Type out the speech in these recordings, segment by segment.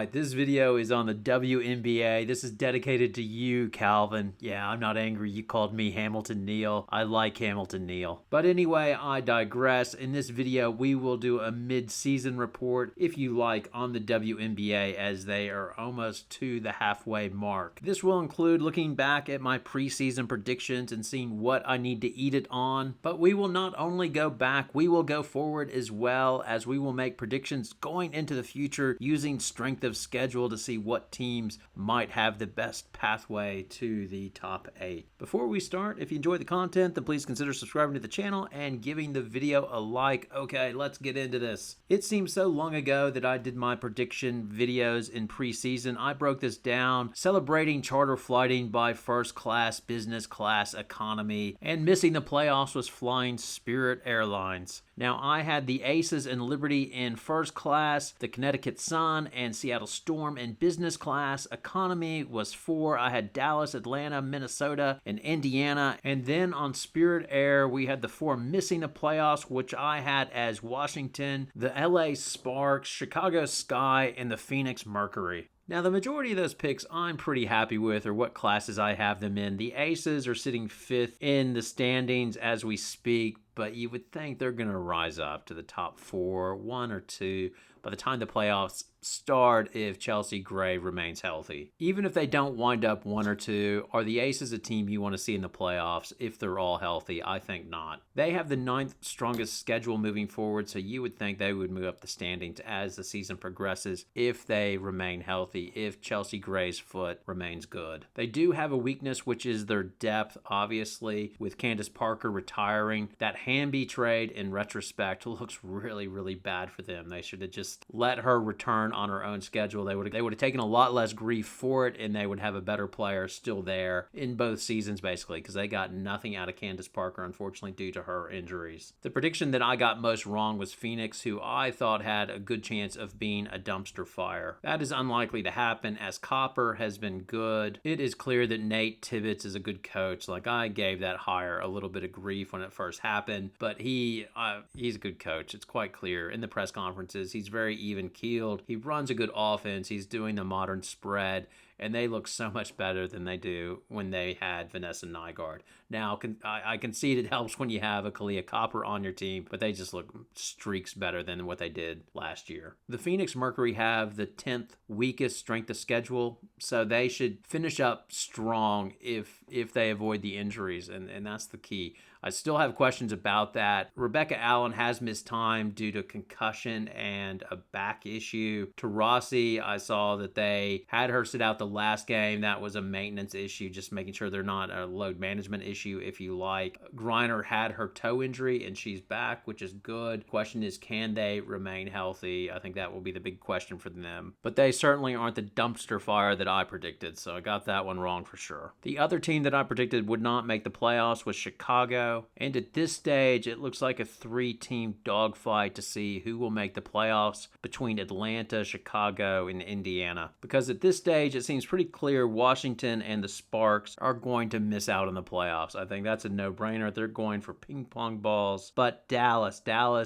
right, this video is on the WNBA. This is dedicated to you, Calvin. Yeah, I'm not angry you called me Hamilton Neal. I like Hamilton Neal. But anyway, I digress. In this video, we will do a mid-season report, if you like, on the WNBA as they are almost to the halfway mark. This will include looking back at my preseason predictions and seeing what I need to eat it on. But we will not only go back, we will go forward as well, as we will make predictions going into the future using strength of schedule to see what teams might have the best pathway to the top 8. Before we start, if you enjoy the content, then please consider subscribing to the channel and giving the video a like. Okay, let's get into this. It seems so long ago that I did my prediction videos in preseason. I broke this down, celebrating charter flighting by first class, business class, economy, and missing the playoffs was flying Spirit Airlines. Now, I had the Aces and Liberty in first class, the Connecticut Sun and Seattle Storm in business class. Economy was 4. I had Dallas, Atlanta, Minnesota, and Indiana. And then on Spirit Air, we had the 4 missing the playoffs, which I had as Washington, the LA Sparks, Chicago Sky, and the Phoenix Mercury. Now, the majority of those picks I'm pretty happy with, or what classes I have them in. The Aces are sitting 5th in the standings as we speak, but you would think they're going to rise up to the top 4, 1 or 2 by the time the playoffs start if Chelsea Gray remains healthy. Even if they don't wind up 1 or 2, are the Aces a team you want to see in the playoffs if they're all healthy? I think not. They have the 9th strongest schedule moving forward, so you would think they would move up the standings as the season progresses if they remain healthy, if Chelsea Gray's foot remains good. They do have a weakness, which is their depth, obviously, with Candace Parker retiring. That Hamby trade, in retrospect, looks really, really bad for them. They should have just let her return on her own schedule. They would have taken a lot less grief for it, and they would have a better player still there in both seasons, basically, because they got nothing out of Candace Parker, unfortunately, due to her injuries. The prediction that I got most wrong was Phoenix, who I thought had a good chance of being a dumpster fire. That is unlikely to happen, as Copper has been good. It is clear that Nate Tibbetts is a good coach. Like, I gave that hire a little bit of grief when it first happened, but he's a good coach. It's quite clear in the press conferences. He's very even-keeled. He runs a good offense. He's doing the modern spread, and they look so much better than they do when they had Vanessa Nygaard. Now, I concede it helps when you have a Kalia Copper on your team, but they just look streaks better than what they did last year. The Phoenix Mercury have the 10th weakest strength of schedule, so they should finish up strong if they avoid the injuries, and that's the key. I still have questions about that. Rebecca Allen has missed time due to concussion and a back issue. To Rossi, I saw that they had her sit out the last game. That was a maintenance issue, just making sure they're not a load management issue, if you like. Griner had her toe injury, and she's back, which is good. Question is, can they remain healthy? I think that will be the big question for them. But they certainly aren't the dumpster fire that I predicted, so I got that one wrong for sure. The other team that I predicted would not make the playoffs was Chicago. And at this stage, it looks like a 3-team dogfight to see who will make the playoffs between Atlanta, Chicago, and Indiana. Because at this stage, it seems pretty clear Washington and the Sparks are going to miss out on the playoffs. I think that's a no-brainer. They're going for ping pong balls. But Dallas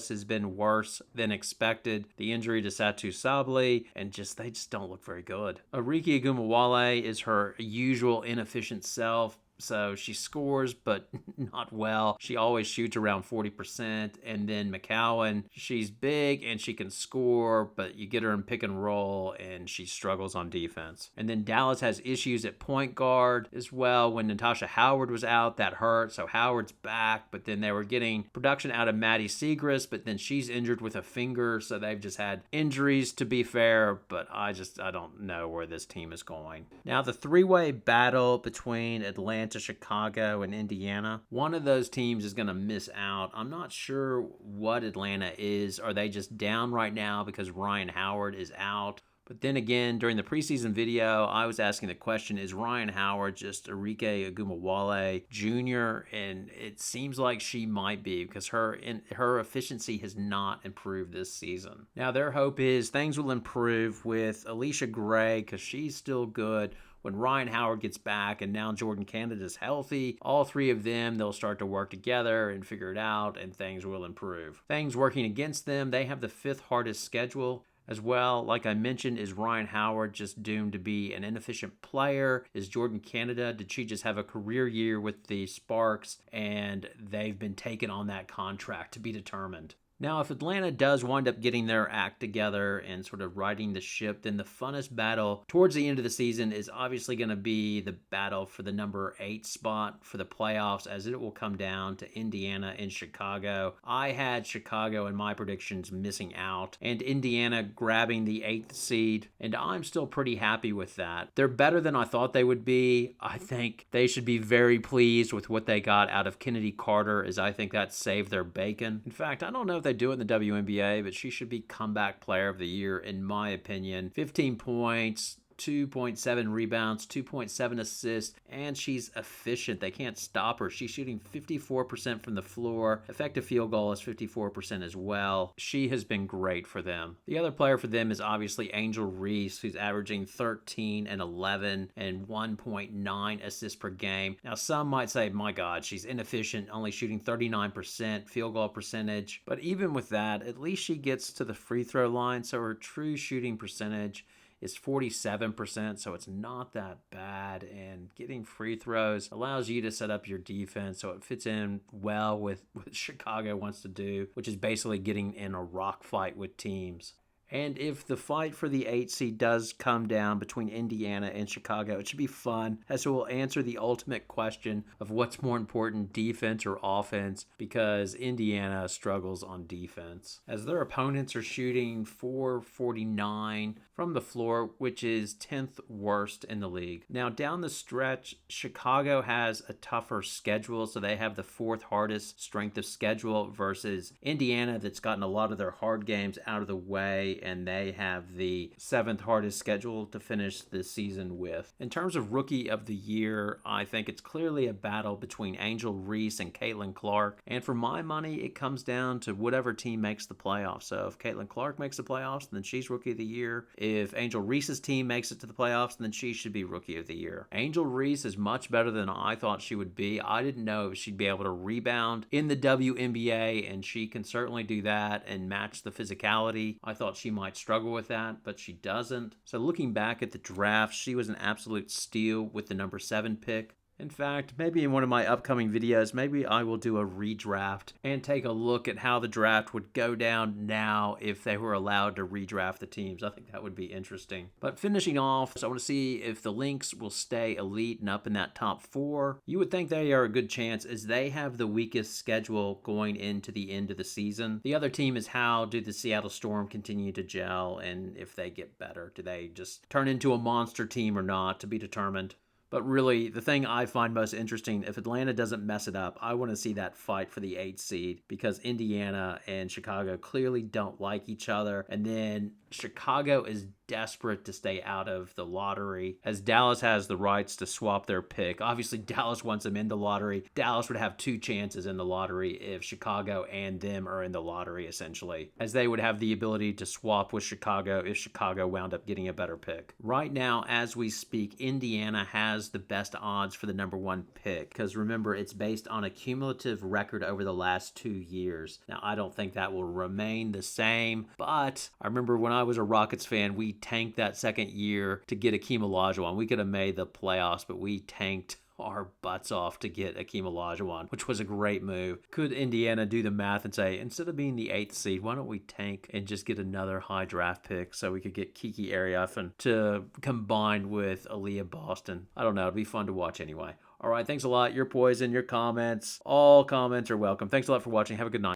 has been worse than expected. The injury to Satu Sabli, and they just don't look very good. Arike Agumawale is her usual inefficient self. So she scores, but not well. She always shoots around 40%. And then McCowan, she's big and she can score, but you get her in pick and roll and she struggles on defense. And then Dallas has issues at point guard as well. When Natasha Howard was out, that hurt. So Howard's back, but then they were getting production out of Maddie Siegrist, but then she's injured with a finger. So they've just had injuries, to be fair, but I don't know where this team is going. Now, the 3-way battle between Atlanta, Chicago, and Indiana. One of those teams is going to miss out. I'm not sure what Atlanta is. Are they just down right now because Ryan Howard is out? But then again, during the preseason video, I was asking the question, is Ryan Howard just Arike Agumawale Jr.? And it seems like she might be, because her efficiency has not improved this season. Now, their hope is things will improve with Alicia Gray, because she's still good. When Ryan Howard gets back and now Jordan Canada's healthy, all 3 of them, they'll start to work together and figure it out, and things will improve. Things working against them, they have the 5th hardest schedule. As well, like I mentioned, is Ryan Howard just doomed to be an inefficient player? Is Jordan Canada, did she just have a career year with the Sparks and they've been taken on that contract to be determined? Now, if Atlanta does wind up getting their act together and sort of riding the ship, then the funnest battle towards the end of the season is obviously going to be the battle for the number 8 spot for the playoffs, as it will come down to Indiana and Chicago. I had Chicago in my predictions missing out and Indiana grabbing the 8th seed, and I'm still pretty happy with that. They're better than I thought they would be. I think they should be very pleased with what they got out of Kennedy Carter, as I think that saved their bacon. In fact, I don't know if they do it in the WNBA, but she should be comeback player of the year in my opinion. 15 points, 2.7 rebounds, 2.7 assists, and she's efficient. They can't stop her. She's shooting 54% from the floor. Effective field goal is 54% as well. She has been great for them. The other player for them is obviously Angel Reese, who's averaging 13 and 11 and 1.9 assists per game. Now, some might say, my God, she's inefficient, only shooting 39% field goal percentage. But even with that, at least she gets to the free throw line, so her true shooting percentage is 47%, so it's not that bad, and getting free throws allows you to set up your defense, so it fits in well with what Chicago wants to do, which is basically getting in a rock fight with teams. And if the fight for the 8 seed does come down between Indiana and Chicago, it should be fun, as it will answer the ultimate question of what's more important, defense or offense, because Indiana struggles on defense, as their opponents are shooting .449 from the floor, which is 10th worst in the league. Now, down the stretch, Chicago has a tougher schedule, so they have the 4th hardest strength of schedule versus Indiana, that's gotten a lot of their hard games out of the way, and they have the 7th hardest schedule to finish the season with. In terms of rookie of the year, I think it's clearly a battle between Angel Reese and Caitlin Clark, and for my money, it comes down to whatever team makes the playoffs. So if Caitlin Clark makes the playoffs, then she's rookie of the year. If Angel Reese's team makes it to the playoffs, then she should be rookie of the year. Angel Reese is much better than I thought she would be. I didn't know if she'd be able to rebound in the WNBA, and she can certainly do that and match the physicality. I thought she might struggle with that, but she doesn't. So looking back at the draft, she was an absolute steal with the number 7 pick. In fact, maybe in one of my upcoming videos, maybe I will do a redraft and take a look at how the draft would go down now if they were allowed to redraft the teams. I think that would be interesting. But finishing off, so I want to see if the Lynx will stay elite and up in that top 4. You would think they are a good chance, as they have the weakest schedule going into the end of the season. The other team is, how do the Seattle Storm continue to gel, and if they get better, do they just turn into a monster team or not, to be determined. But really, the thing I find most interesting, if Atlanta doesn't mess it up, I want to see that fight for the 8th seed, because Indiana and Chicago clearly don't like each other. And then Chicago is desperate to stay out of the lottery, as Dallas has the rights to swap their pick. Obviously, Dallas wants them in the lottery. Dallas would have 2 chances in the lottery if Chicago and them are in the lottery, essentially, as they would have the ability to swap with Chicago if Chicago wound up getting a better pick. Right now, as we speak, Indiana has the best odds for the number 1 pick, because remember, it's based on a cumulative record over the last 2 years. Now, I don't think that will remain the same, but I remember when I was a Rockets fan, we tanked that second year to get Akeem Olajuwon. We could have made the playoffs, but we tanked our butts off to get Akeem Olajuwon, which was a great move. Could Indiana do the math and say, instead of being the 8th seed, why don't we tank and just get another high draft pick so we could get Kiki Ariafen to combine with Aaliyah Boston? I don't know. It'd be fun to watch anyway. All right, thanks a lot. Your poison, your comments, all comments are welcome. Thanks a lot for watching. Have a good night.